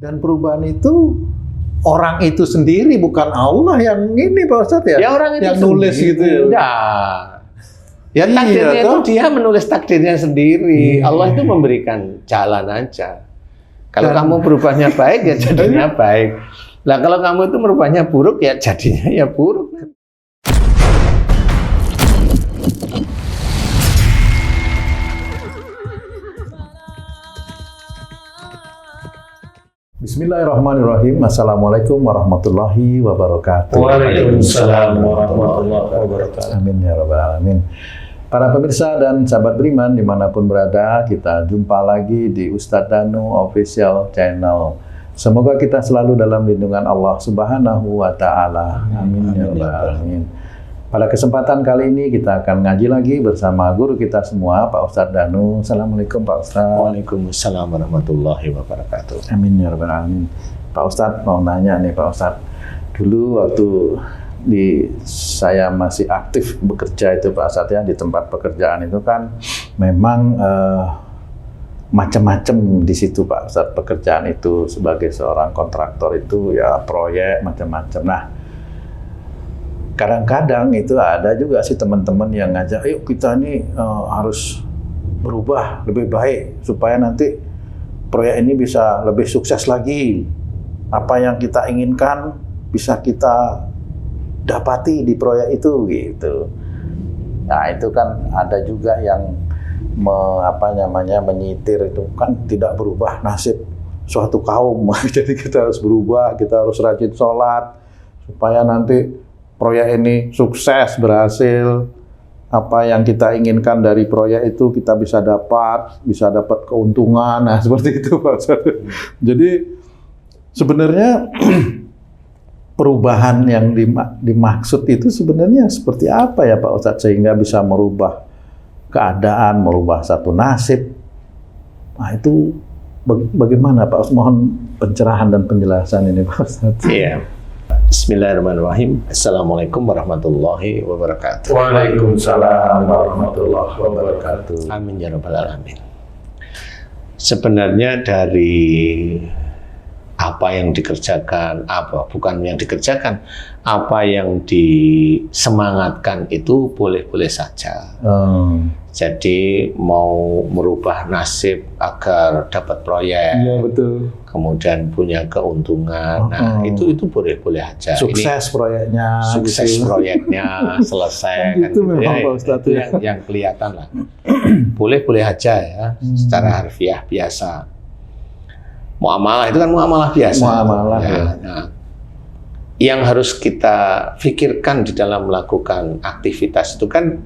Dan perubahan itu orang itu sendiri, bukan Allah yang ini Pak Ustadz ya? Ya orang itu yang nulis gitu ya? Enggak. Ya takdirnya itu dia menulis takdirnya sendiri. Allah itu memberikan jalan aja. Kalau kamu berubahnya baik ya jadinya baik. Nah kalau kamu itu merubahnya buruk ya jadinya ya buruk. Bismillahirrahmanirrahim. Assalamualaikum warahmatullahi wabarakatuh. Waalaikumsalam warahmatullahi wabarakatuh. Amin ya rabbal alamin. Para pemirsa dan sahabat beriman dimanapun berada, kita jumpa lagi di Ustadz Danu Official Channel. Semoga kita selalu dalam lindungan Allah Subhanahu wa Ta'ala. Amin ya rabbal alamin. Pada kesempatan kali ini kita akan ngaji lagi bersama guru kita semua, Pak Ustadz Danu. Assalamualaikum Pak Ustadz. Waalaikumsalam warahmatullahi wabarakatuh. Amin ya rabbal alamin. Pak Ustadz mau nanya nih Pak Ustadz. Dulu waktu saya masih aktif bekerja itu Pak Ustadz ya, di tempat pekerjaan itu kan memang macam-macam di situ Pak Ustadz, pekerjaan itu sebagai seorang kontraktor itu ya proyek macam-macam. Nah, kadang-kadang itu ada juga sih teman-teman yang ngajak, ayo kita ini harus berubah lebih baik supaya nanti proyek ini bisa lebih sukses lagi. Apa yang kita inginkan bisa kita dapati di proyek itu gitu. Nah itu kan ada juga yang menyitir itu kan tidak berubah nasib suatu kaum. Jadi kita harus berubah, kita harus rajin sholat supaya nanti proyek ini sukses, berhasil. Apa yang kita inginkan dari proyek itu kita bisa dapat keuntungan. Nah, seperti itu Pak Ustadz. Jadi sebenarnya perubahan yang dimaksud itu sebenarnya seperti apa ya Pak Ustadz sehingga bisa merubah keadaan, merubah satu nasib. Nah, itu bagaimana Pak Ustadz? Mohon pencerahan dan penjelasan ini Pak Ustadz. Iya. Bismillahirrahmanirrahim. Assalamualaikum warahmatullahi wabarakatuh. Waalaikumsalam warahmatullahi wabarakatuh. Amin ya rabbal alamin. Sebenarnya dari apa yang dikerjakan, apa yang disemangatkan itu boleh-boleh saja. Jadi mau merubah nasib agar dapat proyek, iya betul. Kemudian punya keuntungan, nah itu boleh-boleh aja. Sukses proyeknya, sukses gitu. Proyeknya selesai kan itu gitu memang ya, Pak Ustadz itu yang kelihatan lah. Boleh-boleh aja ya, secara harfiah biasa. Muamalah itu kan muamalah biasa. Muamalah ya. Nah, yang harus kita pikirkan di dalam melakukan aktivitas itu kan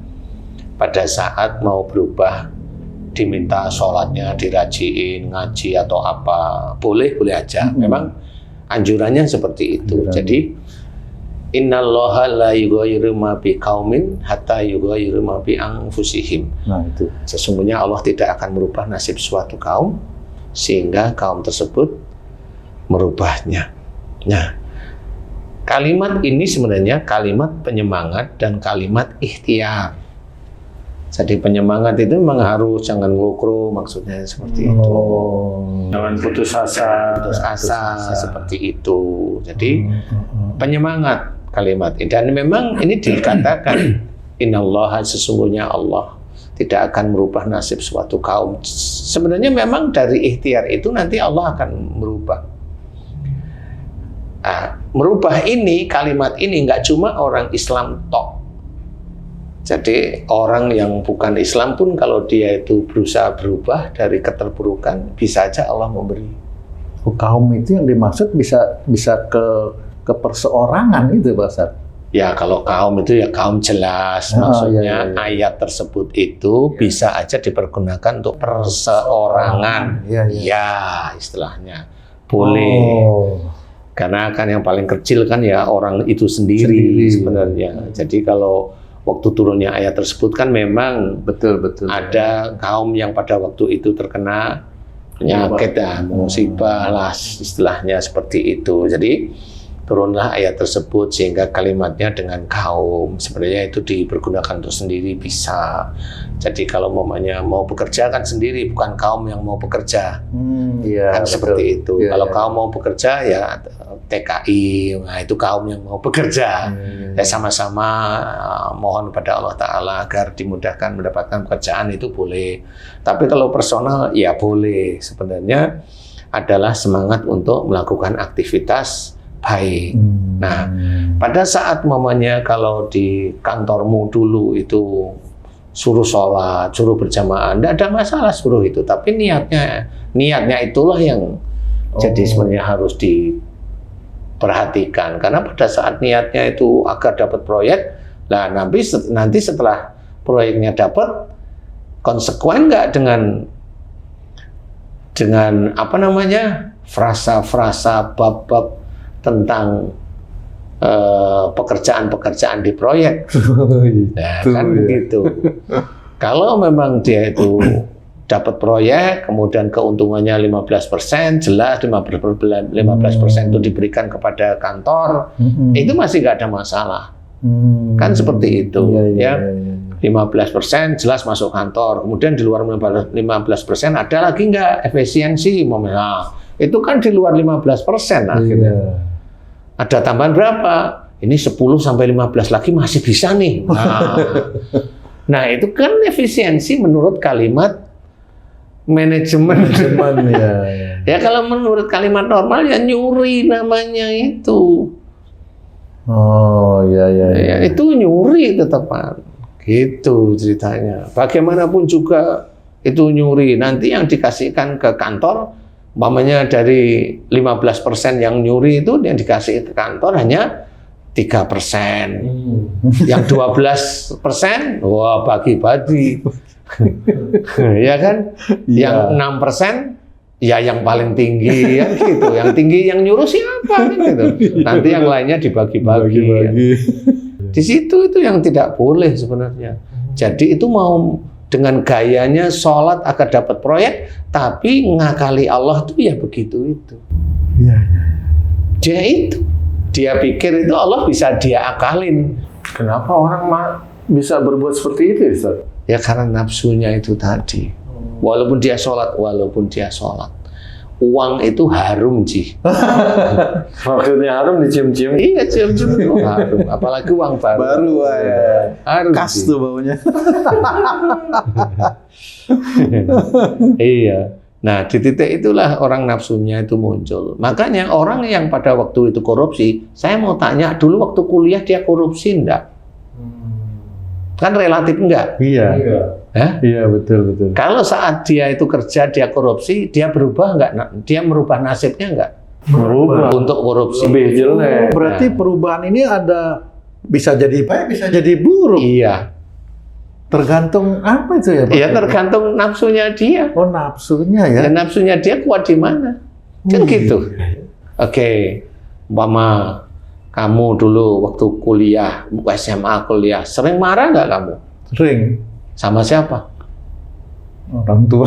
pada saat mau berubah diminta sholatnya dirajiin, ngaji atau apa, boleh aja. Memang anjurannya seperti itu. Jadi innallaha la yughayyiru ma biqaumin hatta yughayyiru ma bi anfusihim. Nah, itu. Sesungguhnya Allah tidak akan merubah nasib suatu kaum sehingga kaum tersebut merubahnya. Nah, kalimat ini sebenarnya kalimat penyemangat dan kalimat ikhtiar. Jadi penyemangat itu memang harus jangan ngokro, maksudnya seperti itu. Jangan putus asa. Seperti itu. Jadi penyemangat kalimat ini. Dan memang ini dikatakan innallaha sesungguhnya Allah tidak akan merubah nasib suatu kaum. Sebenarnya memang dari ikhtiar itu nanti Allah akan merubah. Nah, merubah ini, kalimat ini nggak cuma orang Islam tok. Jadi orang yang bukan Islam pun kalau dia itu berusaha berubah dari keterpurukan, bisa aja Allah memberi. Kaum itu yang dimaksud bisa ke perseorangan gitu Pak Ustadz. Ya kalau kaum itu ya kaum jelas, maksudnya iya. ayat tersebut itu bisa aja dipergunakan untuk perseorangan. Ya istilahnya boleh. Karena kan yang paling kecil kan ya orang itu sendiri. Sebenarnya. Jadi kalau waktu turunnya ayat tersebut kan memang betul ada kaum yang pada waktu itu terkena penyakit dan musibah lah istilahnya seperti itu. Jadi turunlah ayat tersebut sehingga kalimatnya dengan kaum sebenarnya itu dipergunakan untuk sendiri bisa. Jadi kalau mamanya mau bekerja kan sendiri, bukan kaum yang mau bekerja. Iya, Kan betul. seperti itu. Iya, Kalau iya. kaum mau bekerja ya TKI, nah itu kaum yang mau bekerja. Ya sama-sama mohon kepada Allah Ta'ala agar dimudahkan mendapatkan pekerjaan itu boleh. Tapi kalau personal ya boleh. Sebenarnya adalah semangat untuk melakukan aktivitas baik. Nah, pada saat mamanya kalau di kantormu dulu itu suruh sholat, suruh berjamaah, tidak ada masalah suruh itu. Tapi niatnya itulah yang jadi sebenarnya harus diperhatikan. Karena pada saat niatnya itu agar dapat proyek, nah nanti setelah proyeknya dapat, konsekuen nggak dengan apa namanya frasa-frasa bab-bab tentang pekerjaan-pekerjaan di proyek. Nah, kan begitu. Kalau memang dia itu dapat proyek, kemudian keuntungannya 15%, jelas 15% itu diberikan kepada kantor, itu masih nggak ada masalah. Kan seperti itu, ya. 15% jelas masuk kantor, kemudian di luar 15% ada lagi nggak efisiensi, nah, itu kan di luar 15% akhirnya. Ada tambahan berapa? Ini 10 sampai 15 lagi masih bisa nih. Nah, itu kan efisiensi menurut kalimat manajemen. Ya kalau menurut kalimat normal ya nyuri namanya itu. Oh, ya. Itu nyuri tetepan. Gitu ceritanya. Bagaimanapun juga itu nyuri. Nanti yang dikasihkan ke kantor, umpamanya dari 15% yang nyuri itu yang dikasih ke kantor hanya 3%. Yang 12%, wah bagi-bagi. Ya kan? Yang 6% ya yang paling tinggi ya gitu. Yang tinggi yang nyuruh siapa gitu. Nanti yang lainnya dibagi-bagi. Ya. Di situ itu yang tidak boleh sebenarnya. Jadi itu mau dengan gayanya sholat agar dapat proyek, tapi ngakali Allah tuh ya begitu itu. Dia pikir itu Allah bisa dia akalin. Kenapa orang bisa berbuat seperti itu, Ustaz? Ya karena nafsunya itu tadi. Walaupun dia sholat, uang itu harum, Ji. Maksudnya harum dicium-cium? Iya, cium-cium itu harum. Apalagi uang baru. Ya. Harum, Khas Ji. tuh baunya. Iya. Nah, di titik itulah orang nafsunya itu muncul. Makanya orang yang pada waktu itu korupsi, saya mau tanya dulu waktu kuliah dia korupsi enggak? Kan relatif enggak? Iya. Iya, betul. Kalau saat dia itu kerja, dia korupsi, dia berubah enggak? Dia merubah nasibnya enggak? Merubah. Untuk korupsi. Lebih jelek. Berarti perubahan ini ada bisa jadi baik, bisa jadi buruk. Iya. Tergantung apa itu ya, Pak? Ya tergantung nafsunya dia. Oh, nafsunya ya. Dan nafsunya dia kuat di mana? Kan gitu. Oke. Umpama kamu dulu waktu kuliah, SMA kuliah, sering marah nggak kamu? Sering. Sama siapa? Orang tua.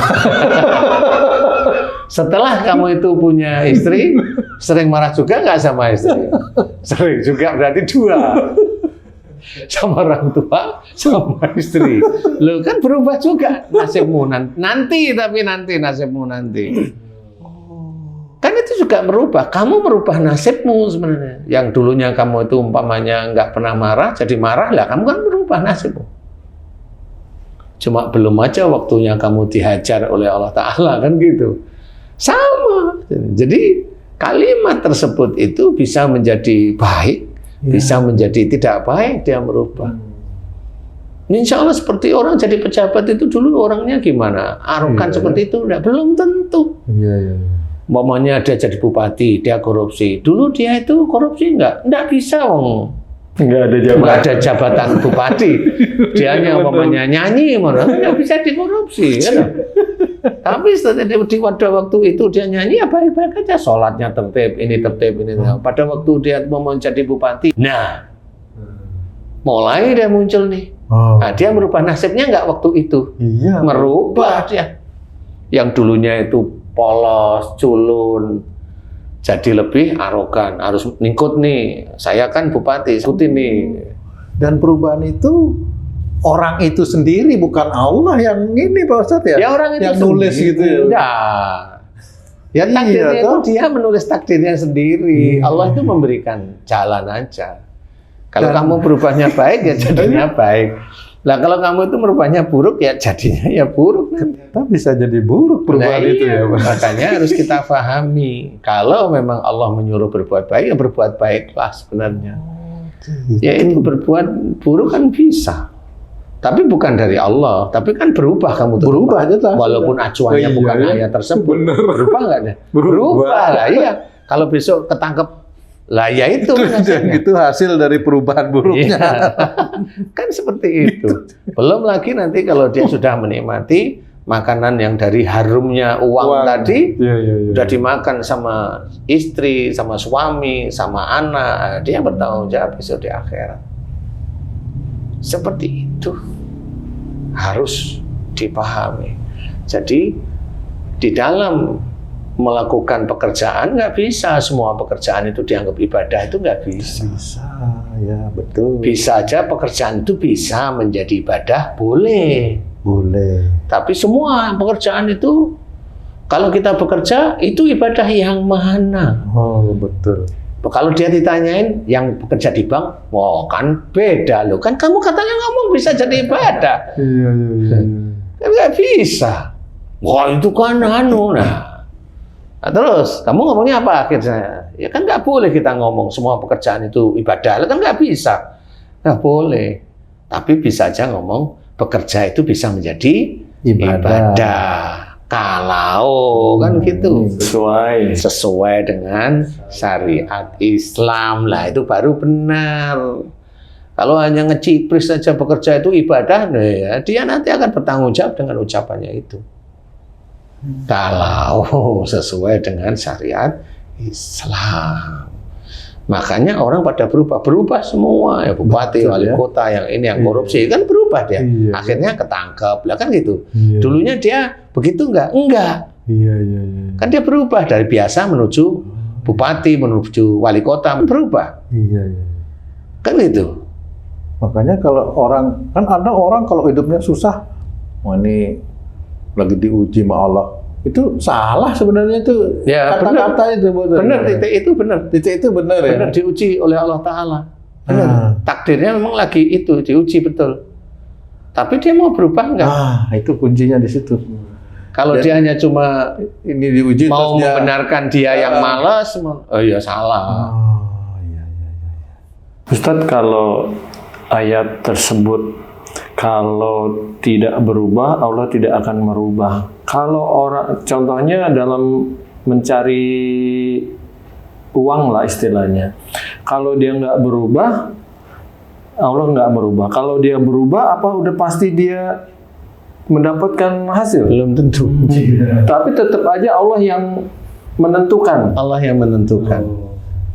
Setelah kamu itu punya istri, sering marah juga nggak sama istri? Sering juga, berarti dua. Sama orang tua, sama istri. Loh kan berubah juga nasibmu nanti nasibmu nanti. Kan itu juga merubah. Kamu merubah nasibmu sebenarnya. Yang dulunya kamu itu umpamanya nggak pernah marah, jadi marah lah. Kamu kan merubah nasibmu. Cuma belum aja waktunya kamu dihajar oleh Allah Ta'ala kan gitu. Sama. Jadi kalimat tersebut itu bisa menjadi baik, bisa menjadi tidak baik, dia merubah. Insya Allah seperti orang jadi pejabat itu dulu orangnya gimana? Arogan seperti itu? Enggak, belum tentu. Umpamanya dia jadi bupati, dia korupsi. Dulu dia itu korupsi enggak bisa, Wong. Enggak ada jabatan bupati. Dia hanya umpamanya nyanyi, enggak bisa dikorupsi. Kan? Tapi pada waktu itu dia nyanyi ya baik-baik aja, sholatnya tertib, ini tertib, ini. Pada waktu dia mau menjadi bupati, nah mulai dia muncul nih. Nah, dia merubah nasibnya nggak waktu itu? Iya. Merubah dia. Yang dulunya itu polos, culun, jadi lebih arogan, harus ngikut nih. Saya kan bupati, ikutin nih. Dan perubahan itu orang itu sendiri, bukan Allah yang ini Pak Ustadz ya? Ya orang itu yang nulis sendiri. gitu ya? Enggak. Ya Iya, takdirnya itu toh. dia menulis takdirnya sendiri. Iya. Allah itu memberikan jalan aja. Kalau Dan- kamu berubahnya baik ya jadinya baik. Lah kalau kamu itu merubahnya buruk ya jadinya ya buruk nanti. Kita bisa jadi buruk perubahan Nah, itu iya. ya Pak. Makanya harus kita pahami. Kalau memang Allah menyuruh berbuat baik ya berbuat baiklah sebenarnya. Ya itu berbuat buruk kan bisa. Tapi bukan dari Allah, tapi kan berubah kamu tuh. Berubah jelas. Walaupun acuannya Iya, bukan iya. ayat tersebut. Bener. Berubah nggak deh? Berubah. Lah iya. Kalau besok ketangkep, lah ya itu. hasilnya. Itu hasil dari perubahan buruknya. Iya. Kan seperti itu. Belum lagi nanti kalau dia sudah menikmati makanan yang dari harumnya uang tadi, Iya, iya, iya. udah dimakan sama istri, sama suami, sama anak, dia bertanggung jawab besok di akhirat. Seperti itu harus dipahami. Jadi di dalam melakukan pekerjaan nggak bisa semua pekerjaan itu dianggap ibadah, itu nggak bisa. Bisa, ya betul. Bisa aja pekerjaan itu bisa menjadi ibadah, boleh. Boleh. Tapi semua pekerjaan itu kalau kita bekerja itu ibadah yang mana? Oh betul. Kalau dia ditanyain yang bekerja di bank, wah kan beda loh. Kan kamu katanya ngomong bisa jadi ibadah. Iya, iya, iya. Kan nggak bisa. Wah itu kan anu. Nah, terus kamu ngomongnya apa akhirnya? Ya kan nggak boleh kita ngomong semua pekerjaan itu ibadah. Kan nggak bisa. Nggak boleh. Tapi bisa aja ngomong bekerja itu bisa menjadi ibadah. Kalau kan gitu. Sesuai dengan syariat Islam lah itu baru benar. Kalau hanya ngecipris saja bekerja itu ibadah, nah ya, dia nanti akan bertanggung jawab dengan ucapannya itu. Kalau sesuai dengan syariat Islam. Makanya orang pada berubah semua ya, bupati, Betul, wali ya. kota yang ini yang korupsi kan berubah dia. Iya. Akhirnya ketangkep lah kan gitu. Iya. Dulunya dia begitu enggak? Enggak. Iya, iya, iya. Kan dia berubah dari biasa menuju bupati, menuju wali kota, berubah. Iya, iya. Kan gitu. Makanya kalau orang, kan ada orang kalau hidupnya susah, wah ini lagi diuji sama Allah. Itu salah sebenarnya itu Ya, kata-kata itu betul. Benar, titik itu benar. Titik itu benar ya. Benar diuji oleh Allah Ta'ala. Benar. Ah. Takdirnya memang lagi itu, diuji betul. Tapi dia mau berubah enggak? Itu kuncinya di situ. Kalau Dan- dia hanya cuma Ini diuji mau terus dia. membenarkan dia yang malas, oh ya salah. Oh, iya, iya, iya. Ustadz, kalau ayat tersebut kalau tidak berubah, Allah tidak akan merubah. Kalau orang, contohnya dalam mencari uang lah istilahnya. Kalau dia nggak berubah, Allah nggak merubah. Kalau dia berubah, apa udah pasti dia mendapatkan hasil? Belum tentu. Tapi tetap aja Allah yang menentukan. Allah yang menentukan.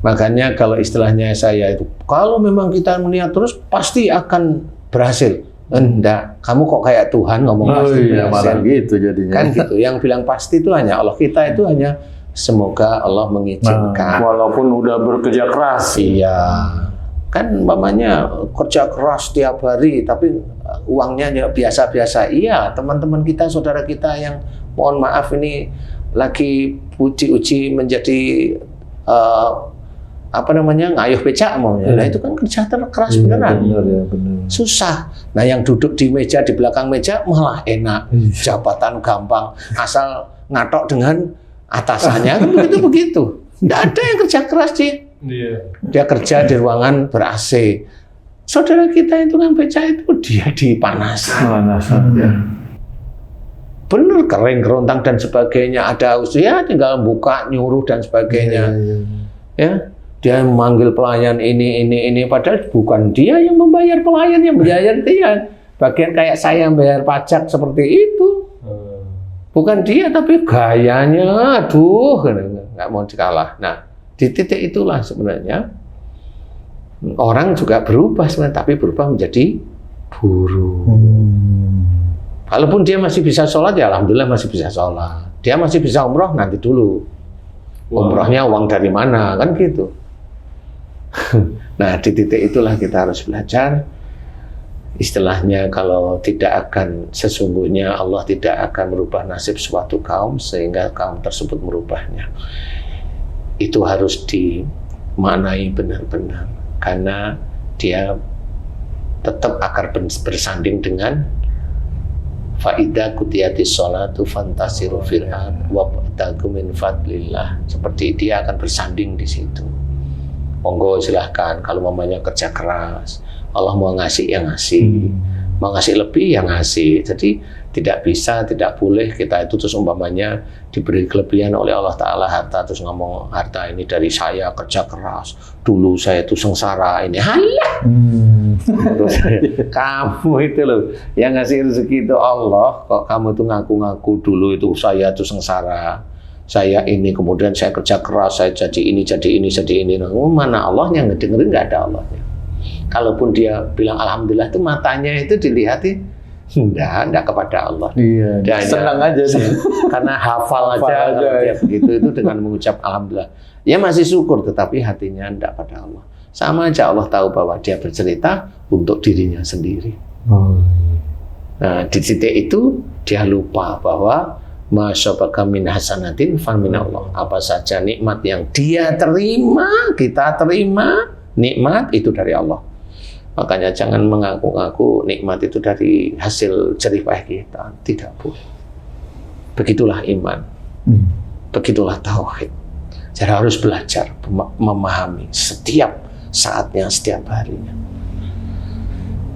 Makanya kalau istilahnya saya itu, kalau memang kita meniat terus pasti akan berhasil. Enggak, kamu kok kayak Tuhan ngomong Oh pasti iya, malah berhasil. gitu jadinya. Kan gitu. Yang bilang pasti itu hanya Allah, kita itu hanya semoga Allah mengizinkan. Walaupun udah bekerja keras. Iya. Kan umpamanya kerja keras tiap hari tapi uangnya ya biasa-biasa. Iya, teman-teman kita, saudara kita yang mohon maaf ini lagi uji-uji menjadi ngayuh becak maunya. Nah itu kan kerja keras beneran. Benar ya, benar. Susah. Nah yang duduk di meja, di belakang meja malah enak. Jabatan gampang. Asal ngatok dengan atasannya kan begitu-begitu. Nggak ada yang kerja keras sih. Dia kerja di ruangan ber-AC. Saudara kita itu kan becak itu dia dipanaskan. Bener, kering, kerontang dan sebagainya. Ada usia tinggal buka, nyuruh dan sebagainya. Ya, dia memanggil pelayan ini, padahal bukan dia yang membayar pelayan, yang membayar dia. Bagian kayak saya yang bayar pajak seperti itu. Bukan dia, tapi gayanya, aduh, nggak mau dikalah. Nah, di titik itulah sebenarnya orang juga berubah sebenarnya, tapi berubah menjadi buruk. Walaupun dia masih bisa sholat, ya alhamdulillah masih bisa sholat. Dia masih bisa umroh, nanti dulu. Umrohnya uang dari mana, kan gitu. Nah, di titik itulah kita harus belajar. Istilahnya kalau tidak akan, sesungguhnya Allah tidak akan merubah nasib suatu kaum sehingga kaum tersebut merubahnya. Itu harus dimaknai benar-benar, karena dia tetap akan bersanding dengan faida kutiyatis sholatu fantasiru fil ard wabtagu min fadlillah. Seperti dia akan bersanding di situ. Monggo silahkan, kalau mamanya kerja keras, Allah mau ngasih yang ngasih, mau ngasih lebih yang ngasih. Jadi tidak bisa, tidak boleh kita itu terus umpamanya diberi kelebihan oleh Allah Ta'ala harta, terus ngomong harta ini dari saya kerja keras, dulu saya itu sengsara, ini halah. Terus kamu itu loh yang ngasih rezeki itu Allah, kok kamu tuh ngaku-ngaku dulu itu saya tuh sengsara, saya ini kemudian saya kerja keras, saya jadi ini, jadi ini, jadi ini. Mana Allahnya? Ngedengerin nggak ada Allahnya. Kalaupun dia bilang alhamdulillah, itu matanya itu dilihatin enggak kepada Allah. Iya, dia senang aja sih. Karena hafal aja kalau dia begitu itu dengan mengucap alhamdulillah. Ya masih syukur, tetapi hatinya enggak pada Allah. Sama aja Allah tahu bahwa dia bercerita untuk dirinya sendiri. Nah, di titik itu dia lupa bahwa masyabaka min hasanatin fan min Allah. Apa saja nikmat yang dia terima, kita terima, nikmat itu dari Allah. Makanya jangan mengaku-ngaku nikmat itu dari hasil jerih payah kita. Tidak boleh. Begitulah iman. Begitulah tauhid. Jadi harus belajar memahami setiap saatnya, setiap harinya.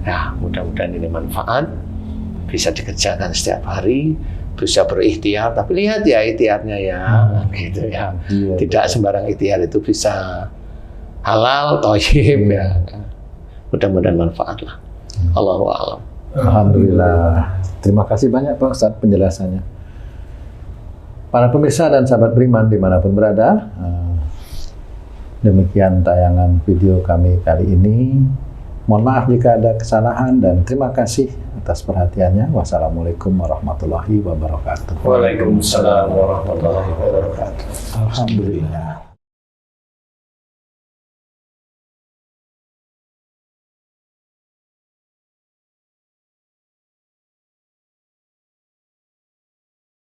Ya, mudah-mudahan ini manfaat. Bisa dikerjakan setiap hari. Bisa berikhtiar. Tapi lihat ya ikhtiarnya ya. Gitu ya. Tidak sembarang ikhtiar itu bisa halal, thayyib ya. Mudah-mudahan manfaat lah. Allahu a'lam. Alhamdulillah. Terima kasih banyak Pak Ustadz penjelasannya. Para pemirsa dan sahabat beriman dimanapun berada, demikian tayangan video kami kali ini. Mohon maaf jika ada kesalahan dan terima kasih atas perhatiannya. Wassalamualaikum warahmatullahi wabarakatuh. Waalaikumsalam warahmatullahi wabarakatuh. Alhamdulillah.